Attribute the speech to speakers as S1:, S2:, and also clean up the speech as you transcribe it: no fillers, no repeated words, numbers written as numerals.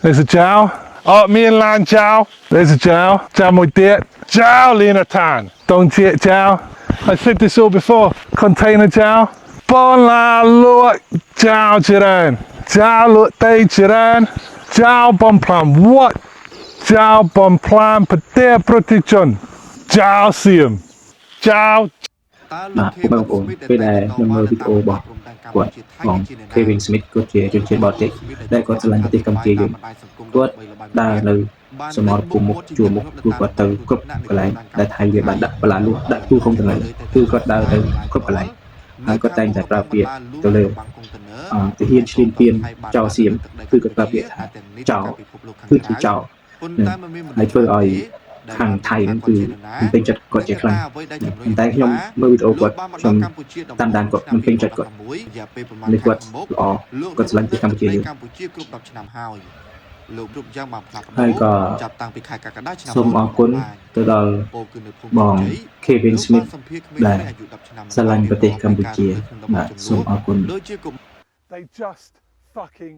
S1: There's a Jow. Oh, me and Lan Jow. There's a Jow. Jowមួយទៀត Jow Lena Tan. Don't you Jow? I said this all before. Container Jow. បងឡាលក់ Jow ច្រើន Jow លក់ដីច្រើន Jow បំផ្លាញវត្ត Jow បំផ្លាញប្រទេសប្រជាជន Jow សៀម Jow
S2: បាទបងប្អូនពេលដែលខ្ញុំមើលវីដេអូរបស់គាត់បង Kevin Smith គាត់ជាជនជាតិបរទេសដែលគាត់ឆ្លងប្រទេសកម្ពុជាយើងគាត់ដើរនៅសមរភូមិមុខជួរមុខគឺគាត់ទៅគ្រប់កន្លែងដែលថៃវាបានដាក់បន្លាលួសដាក់ទូក្នុងទាំងគឺគាត់ដើរទៅគ្រប់កន្លែងហើយគាត់តែងតែប្រើពាក្យទៅលើទាហានឈ្លានពានចោលសៀមគឺគាត់ប្រើពាក្យថាចោលគឺជាចោលហើយធ្វើឲ្យខាងថៃហ្នឹងគឺមិនពេញចិត្តគាត់ជាខ្លាំងតែខ្ញុំមើលវីដេអូគាត់ខ្ញុំតាមដានគាត់មិនពេញចិត្តគាត់នេះគាត់ល្អគាត់ឆ្លាញ់ពីកម្ពុជាយើង
S3: គ្រប់10ឆ្នាំហើយលោករូបយ៉ាងបានផ្លាស់ប្ដូរ
S2: ហើយក៏
S3: ចាប់តាំងពីខែកក្កដាឆ្នាំ
S2: សូមអរគុណទៅដល់បង Kevin Smith ដែលឆ្លាញ់ប្រទេសកម្ពុជាបាទសូមអរគុណ
S1: They just fucking